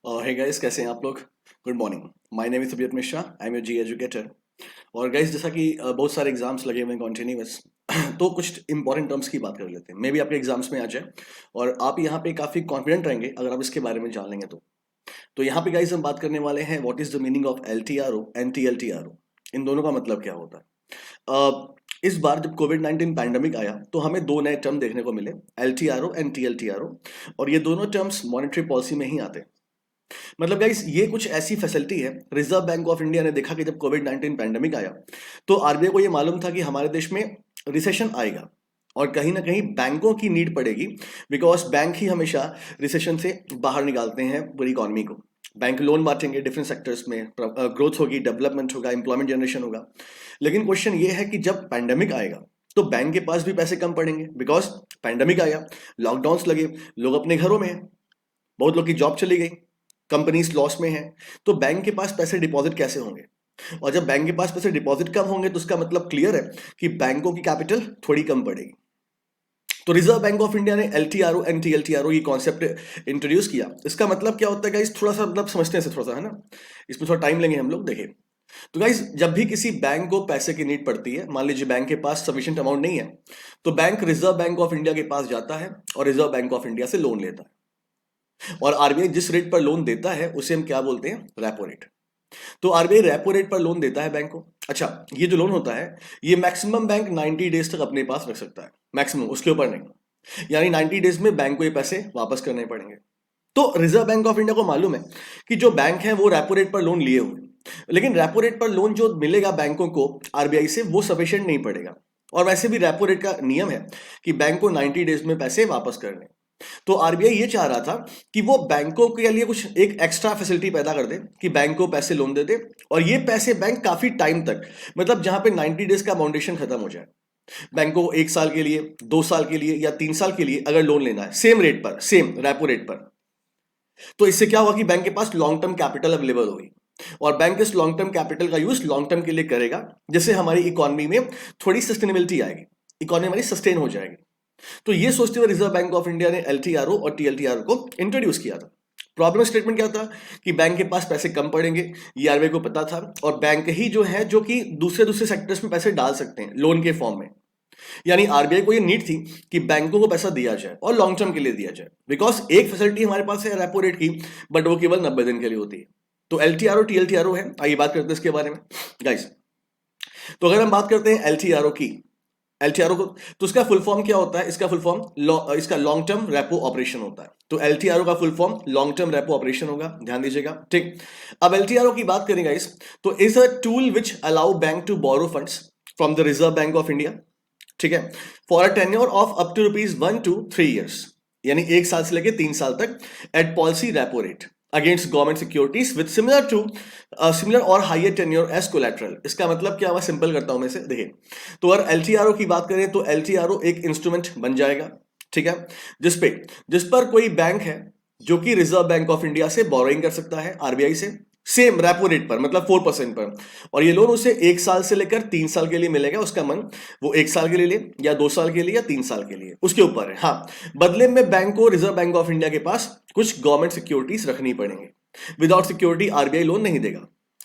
Hey guys, कैसे हैं आप लोग। Good morning. My name is Sabiyat Mishra, I am your G educator. और गाइस, जैसा कि बहुत सारे एग्जाम्स लगे हुए हैं कॉन्टिन्यूस तो कुछ इंपॉर्टेंट टर्म्स की बात कर लेते हैं, मे बी आपके एग्जाम्स में आ जाए और आप यहाँ पे काफ़ी कॉन्फिडेंट रहेंगे अगर आप इसके बारे में जान लेंगे तो यहाँ पे गाइस हम बात करने वाले हैं what is the meaning of L T R O and T L T R O. इन दोनों का मतलब क्या होता है। इस बार जब कोविड 19 पैंडमिक आया तो हमें दो नए टर्म देखने को मिले, L T R O and T L T R O. और ये दोनों टर्म्स मॉनेटरी पॉलिसी में ही आते हैं। मतलब गाइस, ये कुछ ऐसी फैसिलिटी है, रिजर्व बैंक ऑफ इंडिया ने देखा कि जब कोविड 19 पैंडेमिक आया तो आरबीआई को ये मालूम था कि हमारे देश में रिसेशन आएगा और कहीं ना कहीं बैंकों की नीड पड़ेगी, बिकॉज बैंक ही हमेशा रिसेशन से बाहर निकालते हैं पूरी इकोनॉमी को। बैंक लोन बांटेंगे डिफरेंट सेक्टर्स में, ग्रोथ होगी, डेवलपमेंट होगा, एम्प्लॉयमेंट जनरेशन होगा। लेकिन क्वेश्चन ये है कि जब पैंडेमिक आएगा तो बैंक के पास भी पैसे कम पड़ेंगे, बिकॉज पैंडेमिक आया, लॉकडाउन लगे, लोग अपने घरों में हैं, बहुत लोग की जॉब चली गई, कंपनीज लॉस में है, तो बैंक के पास पैसे डिपॉजिट कैसे होंगे। और जब बैंक के पास पैसे डिपॉजिट कम होंगे तो उसका मतलब क्लियर है कि बैंकों की कैपिटल थोड़ी कम पड़ेगी। तो रिजर्व बैंक ऑफ इंडिया ने एलटीआरओ एंड टीएलटीआरओ ये कॉन्सेप्ट इंट्रोड्यूस किया। इसका मतलब क्या होता है गाइस, थोड़ा सा मतलब समझते हैं, थोड़ा सा है ना, इसमें थोड़ा टाइम लेंगे हम लोग। देखिए, तो गाइस, जब भी किसी बैंक को पैसे की नीड पड़ती है, मान लीजिए बैंक के पास सफिशिएंट अमाउंट नहीं है, तो bank reserve Bank of India के पास जाता है और रिजर्व बैंक ऑफ इंडिया से लोन लेता है। और आरबीआई जिस रेट पर लोन देता है उसे हम क्या बोलते हैं, रेपो रेट। तो आरबीआई रेपो रेट पर लोन देता है बैंक को। अच्छा, ये जो लोन होता है ये मैक्सिमम बैंक 90 डेज तक अपने पास रख सकता है, मैक्सिमम, उसके ऊपर नहीं। यानी 90 डेज में बैंक को ये पैसे वापस करने पड़ेंगे। तो रिजर्व बैंक ऑफ इंडिया को मालूम है कि जो बैंक है वो रेपो रेट पर लोन लिए हुए, लेकिन रेपो रेट पर लोन जो मिलेगा बैंकों को आरबीआई से वो सफिशिएंट नहीं पड़ेगा। और वैसे भी रेपो रेट का नियम है कि बैंक को 90 डेज में पैसे वापस करने। तो आरबीआई ये चाह रहा था कि वो बैंकों के लिए कुछ एक एक्स्ट्रा फैसिलिटी पैदा कर दे कि बैंक को पैसे लोन दे दे, और ये पैसे बैंक काफी टाइम तक, मतलब जहां पे 90 डेज का बाउंडेशन खत्म हो जाए, बैंक को 1 साल के लिए, 2 साल के लिए या 3 साल के लिए अगर लोन लेना है सेम रेट पर, सेम रेपो रेट पर, तो इससे क्या होगा कि बैंक के पास लॉन्ग टर्म कैपिटल अवेलेबल होगी और बैंक इस लॉन्ग टर्म कैपिटल का यूज लॉन्ग टर्म के लिए करेगा, जिससे हमारी इकोनॉमी में थोड़ी सस्टेनेबिलिटी आएगी, इकोनॉमी हमारी सस्टेन हो जाएगी। तो ये सोचते हुए रिजर्व बैंक ऑफ इंडिया ने एलटीआरओ और टीएलटीआरओ को इंट्रोड्यूस किया था। प्रॉब्लम स्टेटमेंट क्या था कि बैंक के पास पैसे कम पड़ेंगे, ये आरबीआई को पता था, और बैंक ही जो है जो कि दूसरे दूसरे सेक्टर्स में पैसे डाल सकते हैं लोन के फॉर्म में। यानी आरबीआई को ये नीड थी कि बैंकों को पैसा दिया जाए और लॉन्ग टर्म के लिए दिया जाए, बिकॉज एक फैसिलिटी हमारे पास है रेपो रेट की, बट वो केवल 90 दिन के लिए होती है। तो एलटीआरओ टीएलटीआरओ है, आइए बात करते हैं इसके बारे में गाइस। तो अगर हम बात करते हैं एलटीआरओ की, एलटीआरओ को, तो इसका फुल फॉर्म क्या होता है, इसका फुल फॉर्म इसका लॉन्ग टर्म रेपो ऑपरेशन होता है। तो एलटीआरओ का full form long term repo operation होगा, ध्यान दीजिएगा, ठीक। अब एलटीआरओ की बात करें गाइस, तो is a tool which allow bank to borrow funds from the Reserve Bank of India, ठीक है, for a tenure of up to ₹1 to 3 years, यानी 1 साल से लेके 3 साल तक, at policy repo rate against government securities with similar और higher tenure as collateral. इसका मतलब क्या हुआ, सिंपल करता हूं मैं इसे, देखिए। तो अगर एलटीआरओ की बात करें तो एलटीआरओ एक इंस्ट्रूमेंट बन जाएगा, ठीक है, जिस पर कोई बैंक है जो कि रिजर्व बैंक ऑफ इंडिया से बोरोइंग कर सकता है आरबीआई से, सेम रेपो रेट पर, मतलब 4% पर, और ये लोन उसे 1 साल से लेकर 3 साल के लिए मिलेगा। उसका मन वो 1 साल के लिए ले या 2 साल के लिए या 3 साल के लिए, उसके ऊपर है। हाँ, बदले में बैंक को रिजर्व बैंक ऑफ इंडिया के पास कुछ गवर्नमेंट सिक्योरिटीज रखनी पड़ेंगी, विदाउट सिक्योरिटी आरबीआई लोन नहीं देगा।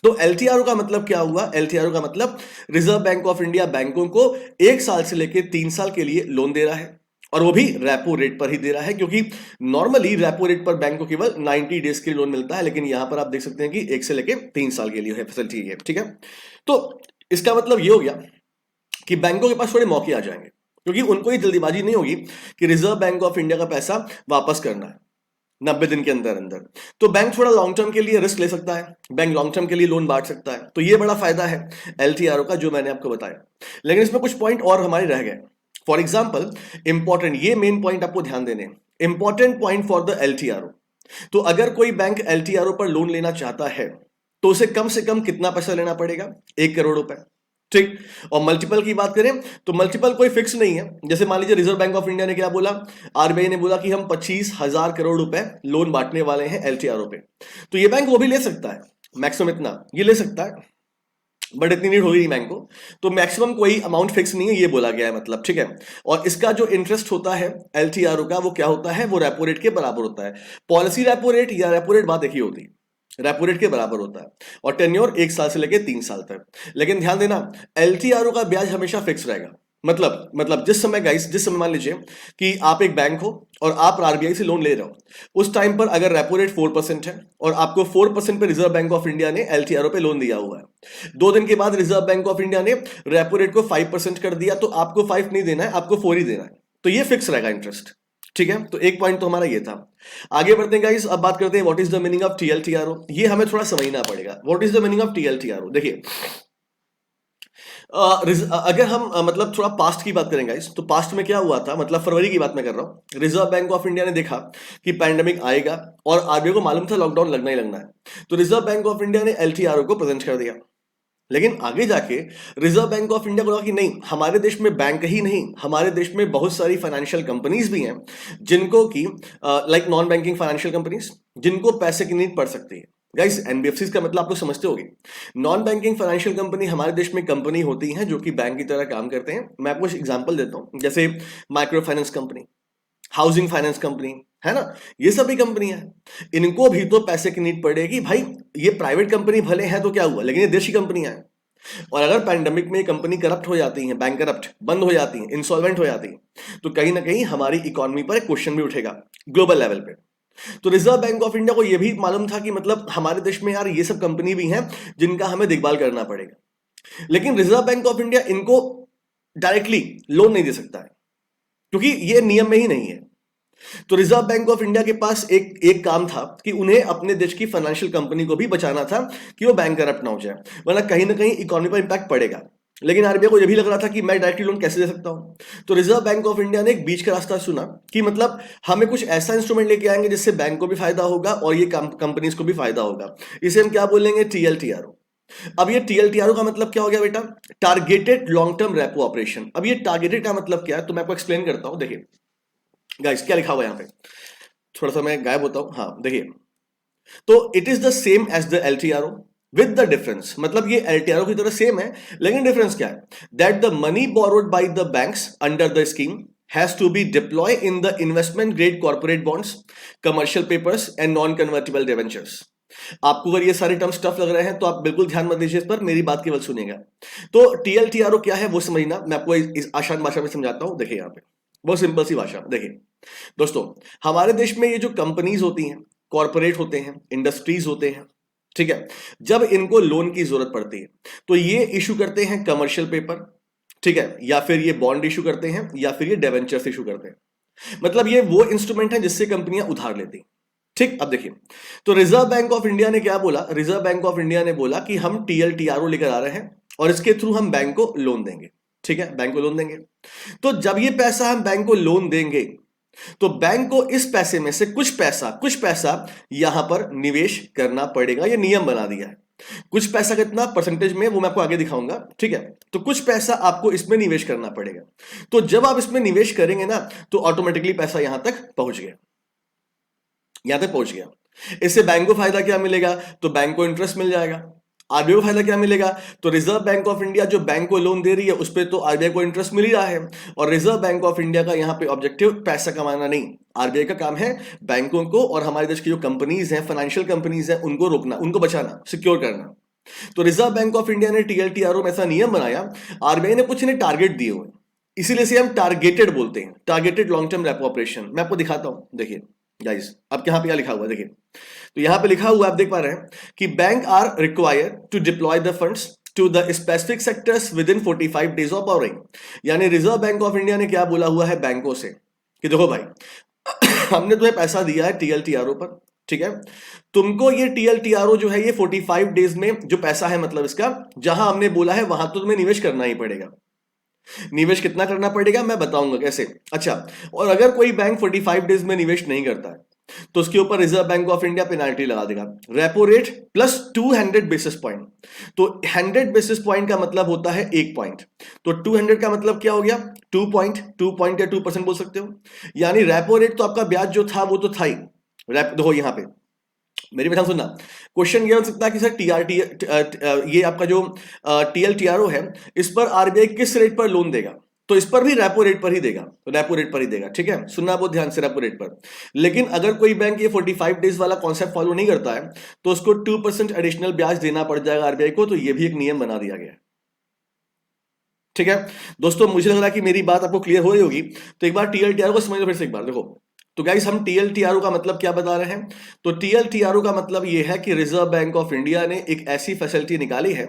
तो एलटीआरओ का मतलब क्या हुआ, एलटीआरओ का मतलब रिजर्व बैंक ऑफ इंडिया बैंकों को 1 साल से लेकर 3 साल के लिए लोन दे रहा है, और वो भी रेपो रेट पर ही दे रहा है, क्योंकि नॉर्मली रेपो रेट पर बैंक को केवल 90 डेज के लिए लोन मिलता है, लेकिन यहां पर आप देख सकते हैं कि 1 से लेके 3 साल के लिए है फैसिलिटी है, ठीक है। तो इसका मतलब ये हो गया कि बैंकों के पास थोड़े मौके आ जाएंगे, क्योंकि उनको ये जल्दीबाजी नहीं होगी कि रिजर्व बैंक ऑफ इंडिया का पैसा वापस करना है 90 दिन के अंदर अंदर। तो बैंक थोड़ा लॉन्ग टर्म के लिए रिस्क ले सकता है, बैंक लॉन्ग टर्म के लिए लोन बांट सकता है। तो ये बड़ा फायदा है एलटीआरओ का, जो मैंने आपको बताया। लेकिन इसमें कुछ पॉइंट और हमारे रह गए। फॉर एग्जाम्पल, इंपॉर्टेंट, ये मेन पॉइंट आपको ध्यान देने, इंपॉर्टेंट पॉइंट फॉर द एलटीआरओ। तो अगर कोई बैंक एलटीआरओ पर लोन लेना चाहता है तो उसे कम से कम कितना पैसा लेना पड़ेगा, 1 करोड़ रुपए, ठीक। और मल्टीपल की बात करें तो मल्टीपल कोई फिक्स नहीं है। जैसे मान लीजिए रिजर्व बैंक ऑफ इंडिया ने क्या बोला, आरबीआई ने बोला कि हम 25,000 करोड़ रुपए लोन बांटने वाले हैं एलटीआरओ पे, तो ये बैंक वो भी ले सकता है, मैक्सिमम इतना ये ले सकता है। बट इतनी नीड होगी नहीं बैंक को, तो मैक्सिमम कोई अमाउंट फिक्स नहीं है, ये बोला गया है, मतलब ठीक है। और इसका जो इंटरेस्ट होता है एलटीआरओ का, वो क्या होता है, वो रेपो रेट के बराबर होता है। पॉलिसी रेपो रेट या रेपो रेट बात एक ही होती है, रेपो रेट के बराबर होता है, और टेन्योर 1 साल से लेकर 3 साल तक। लेकिन ध्यान देना, एलटीआरओ का ब्याज हमेशा फिक्स रहेगा। मतलब जिस समय गाइस, जिस समय मान लीजिए कि आप एक बैंक हो और आप आरबीआई से लोन ले रहे हो, उस टाइम पर अगर रेपो रेट 4% है और आपको 4% पे रिजर्व बैंक ऑफ इंडिया ने एलटीआरओ पे लोन दिया हुआ है, 2 दिन के बाद रिजर्व बैंक ऑफ इंडिया ने रेपो रेट को 5% कर दिया, तो आपको 5 नहीं देना है, आपको 4 ही देना है, तो ये फिक्स रहेगा इंटरेस्ट। ठीक है, तो एक पॉइंट तो हमारा ये था। आगे बढ़ते हैं गाइस, अब बात करते हैं what is the meaning of TLTRO. ये हमें थोड़ा समझना पड़ेगा, what is the meaning of TLTRO. देखिए, अगर हम मतलब थोड़ा पास्ट की बात करें गाइस, तो पास्ट में क्या हुआ था, मतलब फरवरी की बात मैं कर रहा हूं। रिजर्व बैंक ऑफ इंडिया ने देखा कि पैंडेमिक आएगा और आरबीआई को मालूम था लॉकडाउन लगना ही लगना है, तो रिजर्व बैंक ऑफ इंडिया ने एलटीआरओ को प्रेजेंट कर दिया। लेकिन आगे जाके रिजर्व बैंक ऑफ इंडिया को लगा कि नहीं, हमारे देश में बैंक ही नहीं, हमारे देश में बहुत सारी फाइनेंशियल कंपनीज भी हैं जिनको की like non banking financial companies, जिनको पैसे की नीड पड़ सकती है। गाइस, एनबीएफसी का मतलब आप लोग समझते होंगे। नॉन बैंकिंग फाइनेंशियल कंपनी हमारे देश में कंपनी होती हैं जो कि बैंक की तरह काम करते हैं। मैं आपको एग्जांपल देता हूं, जैसे micro finance company, housing finance company, है ना, ये सभी कंपनियां हैं। इनको भी तो पैसे की नीड पड़ेगी भाई। ये प्राइवेट कंपनी भले हैं तो क्या हुआ, लेकिन ये देशी कंपनियां हैं। और अगर पैंडेमिक में कंपनी करप्ट हो जाती है, बैंक करप्ट बंद हो जाती है, इंसॉल्वेंट हो जाती है, तो कहीं ना कहीं हमारी इकोनॉमी पर एक क्वेश्चन भी उठेगा ग्लोबल लेवल पे। तो रिजर्व बैंक ऑफ इंडिया को यह भी मालूम था कि मतलब हमारे देश में यार ये सब कंपनी भी हैं जिनका हमें देखभाल करना पड़ेगा। लेकिन रिजर्व बैंक ऑफ इंडिया इनको डायरेक्टली लोन नहीं दे सकता है, क्योंकि ये नियम में ही नहीं है। तो रिजर्व बैंक ऑफ इंडिया के पास एक काम था कि उन्हें अपने देश की फाइनेंशियल कंपनी को भी बचाना था कि वो बैंक करप्ट ना हो जाए, वरना कहीं ना कहीं इकोनॉमी पर इंपैक्ट पड़ेगा। लेकिन आरबीआई को यह भी लग रहा था कि मैं डायरेक्टली लोन कैसे दे सकता हूं, तो रिजर्व बैंक ऑफ इंडिया ने एक बीच का रास्ता चुना कि मतलब हमें कुछ ऐसा इंस्ट्रूमेंट लेके आएंगे जिससे बैंक को भी फायदा होगा और ये कंपनीज को भी फायदा होगा। इसे हम क्या बोलेंगे, टीएलटीआरओ। अब ये टीएलटीआरओ का मतलब क्या हो गया बेटा, targeted long term repo operation. अब ये टारगेटेड का मतलब क्या है, तो मैं आपको एक्सप्लेन करता हूं। देखिए गाइस, क्या लिखा हुआ है यहां पे, थोड़ा सा मैं गायब होता हूं। हाँ देखिए, तो it is the same as the LTRO with the difference, मतलब ये एलटीआरओ की तरह सेम है, लेकिन डिफरेंस क्या है, that the money borrowed by the banks under the scheme has to be deploy in the investment grade corporate bonds, commercial papers and non convertible debentures. आपको अगर ये सारे टर्म्स टफ लग रहे हैं तो आप बिल्कुल ध्यान मत दीजिए इस पर, मेरी बात केवल सुनिएगा। तो टीएलटीआरओ क्या है वो समझना, मैं आपको इस आसान भाषा में समझाता हूं। देखिए यहाँ पे बहुत सिंपल सी भाषा। देखिए दोस्तों, हमारे देश में ये जो कंपनीज होती हैं, कॉर्पोरेट होते हैं, इंडस्ट्रीज होते हैं, ठीक है, जब इनको लोन की जरूरत पड़ती है तो ये इशू करते हैं कमर्शियल पेपर, ठीक है, या फिर ये बॉन्ड इशू करते हैं, या फिर ये डिवेंचर्स इशू करते हैं। मतलब ये वो इंस्ट्रूमेंट है जिससे कंपनियां उधार लेती हैं। ठीक, अब देखिए, तो रिजर्व बैंक ऑफ इंडिया ने क्या बोला, रिजर्व बैंक ऑफ इंडिया ने बोला कि हम टीएलटीआरओ लेकर आ रहे हैं और इसके थ्रू हम बैंक को लोन देंगे। ठीक है, बैंक को लोन देंगे। तो जब ये पैसा हम बैंक को लोन देंगे तो बैंक को इस पैसे में से कुछ पैसा यहां पर निवेश करना पड़ेगा। ये नियम बना दिया है। कुछ पैसा कितना परसेंटेज में वो मैं आपको आगे दिखाऊंगा, ठीक है। तो कुछ पैसा आपको इसमें निवेश करना पड़ेगा। तो जब आप इसमें निवेश करेंगे ना, तो ऑटोमेटिकली पैसा यहां तक पहुंच गया। इससे बैंक को फायदा क्या मिलेगा, तो बैंक को इंटरेस्ट मिल जाएगा। आरबीआई को फायदा क्या मिलेगा, तो रिजर्व बैंक ऑफ इंडिया जो बैंक को लोन दे रही है उस पर तो आरबीआई को इंटरेस्ट मिल ही रहा है। और रिजर्व बैंक ऑफ इंडिया का यहां पे ऑब्जेक्टिव पैसा कमाना नहीं, आरबीआई का काम है बैंकों को और हमारे देश की जो कंपनीज हैं, फाइनेंशियल कंपनीज हैं, उनको रोकना, उनको बचाना, सिक्योर करना। तो रिजर्व बैंक ऑफ इंडिया ने टीएलटीआरओ में ऐसा नियम बनाया, आरबीआई ने कुछ इन्हें टारगेट दिए हुए, इसीलिए इसे हम टारगेटेड बोलते हैं, targeted long term repo operation. मैं आपको दिखाता हूं, देखिए गाइस, अब यहां पे क्या लिखा हुआ है, देखिए, तो यहां पे लिखा हुआ आप देख पा रहे हैं कि bank are required to deploy the funds to the specific sectors within 45 days of borrowing. यानी रिजर्व बैंक ऑफ इंडिया ने क्या बोला हुआ है बैंकों से कि देखो भाई हमने तुम्हें पैसा दिया है टीएलटीआरओ पर, ठीक है, तुमको ये टीएलटीआरओ जो है ये 45 डेज में जो पैसा है, मतलब इसका जहां हमने बोला है वहां तो तुम्हें निवेश करना ही पड़ेगा। निवेश कितना करना पड़ेगा मैं बताऊंगा कैसे। अच्छा, और अगर कोई बैंक 45 डेज में निवेश नहीं करता है तो उसके ऊपर reserve Bank of India penalty लगा देगा, repo rate plus 200 basis point. तो 100 बेसिस पॉइंट का मतलब होता है 1 पॉइंट, तो 200 का मतलब क्या हो गया, 2 पॉइंट या 2% बोल सकते हो। यानी रेपो रेट तो आपका ब्याज जो था वो तो था ही, देखो यहां पे मेरी बात सुनना। क्वेश्चन ये हो सकता है कि सर टीआरटी ये आपका जो टीएलटीआरओ है, इस पर आरबीआई किस रेट पर लोन देगा? तो इस पर भी रेपो रेट पर ही देगा, रेपो रेट पर ही देगा, ठीक है, सुनना बहुत ध्यान से, रेपो रेट पर। लेकिन अगर कोई बैंक ये 45 डेज वाला कॉन्सेप्ट फॉलो नहीं करता है तो उसको 2% एडिशनल ब्याज देना पड़ जाएगा आरबीआई को। तो ये भी एक नियम बना दिया गया है, ठीक है दोस्तों। मुझे लग रहा है कि मेरी बात आपको क्लियर हो रही होगी। तो एक बार टीएलटीआरओ को समझ लो फिर से एक बार, देखो। तो गाइस हम टीएलटीआरओ का मतलब क्या बता रहे हैं? तो टीएलटीआरओ का मतलब यह है कि रिजर्व बैंक ऑफ इंडिया ने एक ऐसी फैसिलिटी निकाली है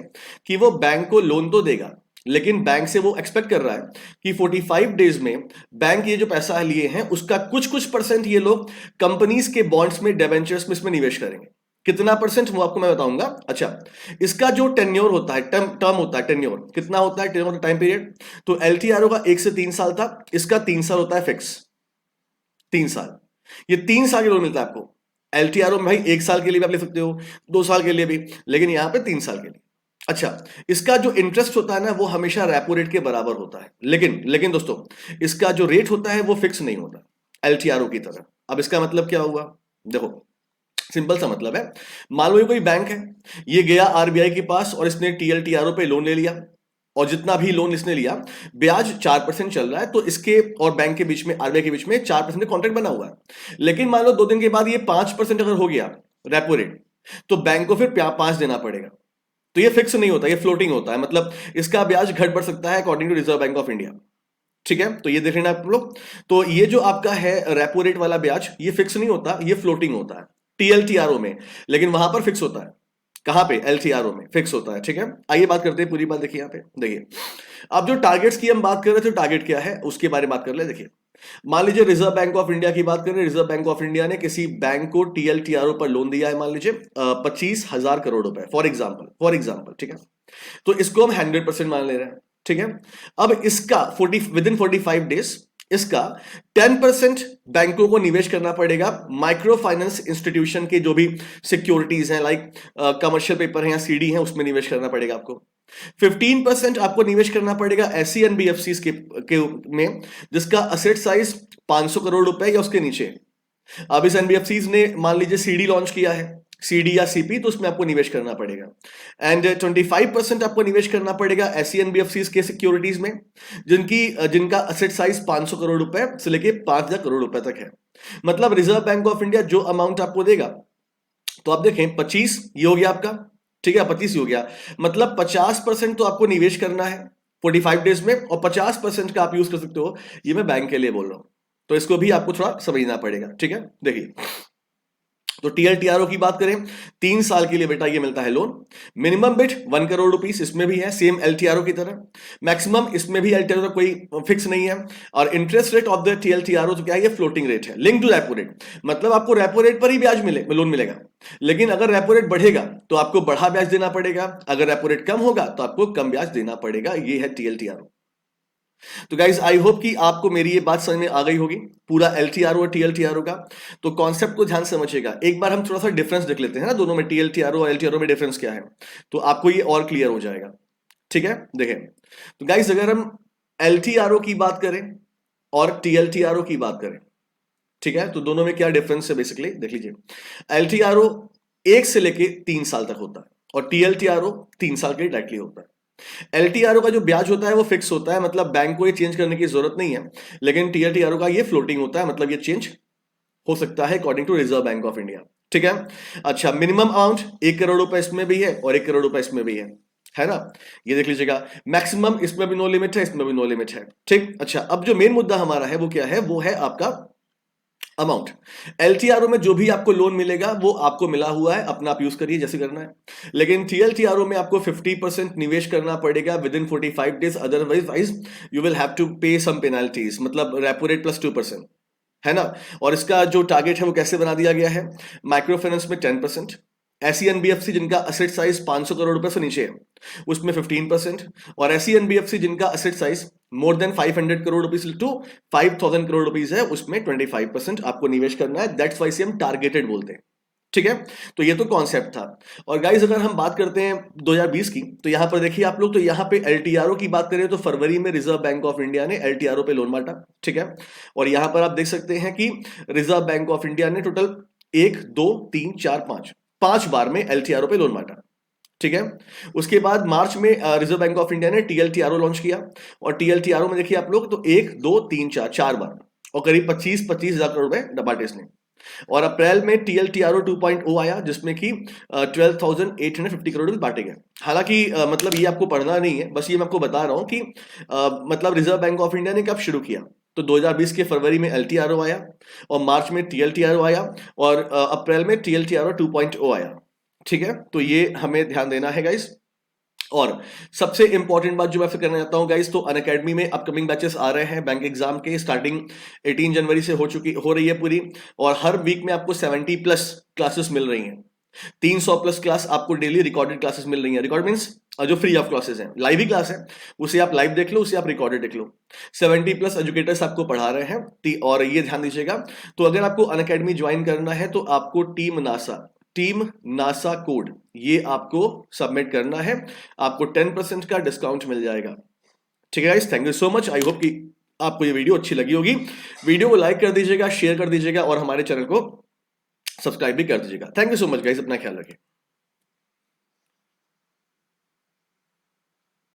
कि वो बैंक को लोन तो देगा, लेकिन बैंक से वो एक्सपेक्ट कर रहा है कि 45 डेज में बैंक ये जो पैसा लिए हैं उसका कुछ कुछ परसेंट ये लोग कंपनीज के बॉन्ड्स में, डिबेंचर्स में, इसमें निवेश करेंगे। कितना परसेंट वो आपको मैं बताऊंगा। अच्छा, इसका जो टेन्योर होता है, टर्म होता है, टेन्योर कितना होता है, टेन्योर टाइम पीरियड। तो एलटीआरओ का 1 से 3 साल था, इसका 3 साल होता है फिक्स, 3 साल। ये 3 साल के लोन मिलता है आपको। एलटीआरओ में भाई 1 साल के लिए भी आप ले सकते हो, 2 साल के लिए भी, लेकिन यहां पे 3 साल के लिए। अच्छा, इसका जो इंटरेस्ट होता है ना वो हमेशा रेपो रेट के बराबर होता है, लेकिन दोस्तों इसका जो रेट होता है वो फिक्स नहीं होता एलटीआरओ की तरह। अब इसका मतलब क्या हुआ, देखो सिंपल सा मतलब है। मान लो ये कोई बैंक है, ये गया आरबीआई के पास और इसने टीएलटीआरओ पे लोन ले लिया, और जितना भी लोन इसने लिया ब्याज 4% चल रहा है, तो इसके और बैंक के बीच में, आरबीआई के बीच में 4% का कॉन्ट्रैक्ट बना हुआ है। लेकिन मान लो 2 दिन के बाद ये 5% अगर हो गया रेपो रेट, तो बैंक को फिर 5 देना पड़ेगा। तो ये फिक्स नहीं होता, ये फ्लोटिंग होता है, मतलब इसका ब्याज घट बढ़ सकता है according to Reserve Bank of India, ठीक है। तो ये देख लेना आप लोग। तो ये जो आपका है रेपो रेट वाला ब्याज, ये फिक्स नहीं होता, ये फ्लोटिंग होता है टीएलटीआरओ में, लेकिन वहां पर फिक्स होता है। कहां पे? एलटीआरओ में फिक्स होता है, ठीक है। आइए बात करते हैं, पूरी बात देखिए यहाँ पे, देखिए अब जो टारगेट्स की हम बात कर रहे थे, टारगेट क्या है उसके बारे में बात कर ले। देखिए मान लीजिए रिजर्व बैंक ऑफ इंडिया की बात करें, रिजर्व बैंक ऑफ इंडिया ने किसी बैंक को टीएलटीआरओ पर लोन दिया है, मान लीजिए 25,000 करोड़ रुपए, फॉर एग्जाम्पल, ठीक है। तो इसको हम 100% मान ले रहे हैं, ठीक है। अब इसका विद इन 45 डेज इसका 10% बैंकों को निवेश करना पड़ेगा माइक्रो फाइनेंस इंस्टीट्यूशन के जो भी सिक्योरिटीज हैं, लाइक कमर्शियल पेपर है या सीडी है, उसमें निवेश करना पड़ेगा आपको। 15% आपको निवेश करना पड़ेगा ऐसी एनबीएफसी के में जिसका असेट साइज 500 करोड़ रुपए या उसके नीचे। अब इस एनबीएफसी ने मान लीजिए सीडी लॉन्च किया है, सीडी या सीपी, तो उसमें आपको निवेश करना पड़ेगा। एंड 25% आपको निवेश करना पड़ेगा ऐसी एनबीएफसी के सिक्योरिटीज में जिनका असेट साइज 500 करोड़ रुपए से लेके 5,000 करोड़ रुपए तक है। मतलब रिजर्व बैंक ऑफ इंडिया जो अमाउंट आपको देगा, तो आप देखें 25 ये हो गया आपका, ठीक है, 25 हो गया, मतलब 50% तो आपको निवेश करना है 45 डेज में, और 50% का आप यूज कर सकते हो। ये मैं बैंक के लिए बोल रहा हूं, तो इसको भी आपको थोड़ा समझना पड़ेगा, ठीक है। देखिए तो टीएलटीआरओ की बात करें, 3 साल के लिए बेटा ये मिलता है loan. Minimum bit 1 crore rupees इसमें भी है, सेम एलटीआरओ की तरह। मैक्सिमम इसमें भी एलटीआरओ का कोई फिक्स नहीं है। और इंटरेस्ट रेट ऑफ द टीएलटीआरओ तो क्या है, ये फ्लोटिंग रेट है, लिंक टू रेपो रेट। मतलब आपको रेपो रेट पर ही ब्याज लोन मिलेगा, लेकिन अगर रेपो रेट बढ़ेगा तो आपको बढ़ा ब्याज देना पड़ेगा, अगर रेपो रेट कम होगा तो आपको कम ब्याज देना पड़ेगा। ये है टीएलटीआरओ। तो गाइज आई होप कि आपको मेरी ये बात समझ में आ गई होगी, पूरा एलटीआरओ और टीएलटीआरओ का। तो कॉन्सेप्ट को ध्यान से समझिएगा। एक बार हम थोड़ा सा डिफरेंस देख लेते हैं ना दोनों में, टीएलटीआरओ और एलटीआरओ में डिफरेंस क्या है, तो आपको ये और क्लियर हो जाएगा, ठीक है। देखें तो गाइज अगर हम एलटीआरओ की बात करें और टीएलटीआरओ की बात करें, ठीक है, तो दोनों में क्या डिफरेंस है बेसिकली देख लीजिए। एलटीआरओ 1 से लेके 3 साल तक होता है और टीएलटीआरओ 3 साल के डायरेक्टली होता है। एलटीआरओ का जो ब्याज होता है वो फिक्स होता है, मतलब बैंक को ये चेंज करने की जरूरत नहीं है। लेकिन टीएलटीआरओ का ये फ्लोटिंग होता है, मतलब ये चेंज हो सकता है according to Reserve Bank of India, ठीक है। अच्छा, मिनिमम अमाउंट 1 करोड़ रुपए इसमें भी है और 1 करोड़ रुपए इसमें भी है ना, ये देख लीजिएगा। मैक्सिमम इसमें भी नो लिमिट है, इसमें भी नो लिमिट है, ठीक। अच्छा, अब जो मेन मुद्दा हमारा है वो क्या है, वो है आपका अमाउंट। एलटीआरओ में जो भी आपको लोन मिलेगा वो आपको मिला हुआ है, अपना आप यूज करिए जैसे करना है। लेकिन टीएलटीआरओ में आपको 50% निवेश करना पड़ेगा within 45 days, otherwise you will have to pay some penalties, मतलब रेपो रेट प्लस 2%, है ना। और इसका जो टारगेट है वो कैसे बना दिया गया है, माइक्रो फाइनेंस में 10%, ऐसी एनबीएफसी जिनका असेट साइज 500 करोड़ रुपए से नीचे है उसमें 15%, और ऐसी एनबीएफसी जिनका asset size more than 500 crore rupees to 5,000 crore rupees है उसमें 25% आपको निवेश करना है। दैट्स वाई से हम टारगेटेड बोलते हैं, ठीक है। तो ये तो कॉन्सेप्ट था। और गाइस अगर हम बात करते हैं 2020 की, तो यहां पर देखिए आप लोग, तो यहां पे एलटीआरओ की बात करें तो फरवरी में रिजर्व बैंक ऑफ इंडिया ने एलटीआरओ पे लोन बांटा, ठीक है। और यहां पर आप देख सकते हैं कि रिजर्व बैंक ऑफ इंडिया ने टोटल 1 2 3 4 5 5 बार में LTRO पे लोन बांटा, ठीक है। उसके बाद मार्च में रिजर्व बैंक ऑफ इंडिया ने TLTRO लॉन्च किया, और TLTRO में देखिए आप लोग तो 1 2 3 4 4 बार, और करीब 25 हजार करोड़ रुपए बांटे इसने। और अप्रैल में TLTRO 2.0 आया, जिसमें कि 12,850 करोड़ रुपए बांटे गए। हालांकि मतलब ये आपको पढ़ना नहीं है, बस ये मैं आपको बता रहा हूं कि मतलब रिजर्व बैंक ऑफ इंडिया ने कब शुरू किया। तो 2020 के फरवरी में LTRO आया, और मार्च में TLTRO आया, और अप्रैल में TLTRO 2.0 आया, ठीक है। तो ये हमें ध्यान देना है गाइस। और सबसे इंपॉर्टेंट बात जो मैं आपसे करना चाहता हूं गाइस, तो अनअकैडमी में अपकमिंग बैचेस आ रहे हैं बैंक एग्जाम के। स्टार्टिंग 18 जनवरी से हो रही है पूरी, और हर वीक में आपको 70 प्लस क्लासेस मिल रही हैं। 300 प्लस क्लास आपको डेली रिकॉर्डेड क्लासेस मिल रही हैं। रिकॉर्ड मींस जो फ्री ऑफ क्लासेस हैं, लाइव ही क्लास है, उसे आप लाइव देख लो, उसे आप रिकॉर्डेड देख लो। 70 प्लस एजुकेटर्स आपको पढ़ा रहे हैं। और ये ध्यान दीजिएगा, तो अगर आपको अनअकैडमी ज्वाइन करना है तो आपको टीम नासा कोड ये आपको सबमिट करना है, आपको 10% का डिस्काउंट मिल जाएगा, ठीक है guys. Thank you so much. I hope कि आपको ये वीडियो अच्छी लगी होगी। वीडियो को लाइक कर दीजिएगा, शेयर कर दीजिएगा, और हमारे चैनल को सब्सक्राइब भी कर दीजिएगा। Thank you so much guys, अपना ख्याल रखें।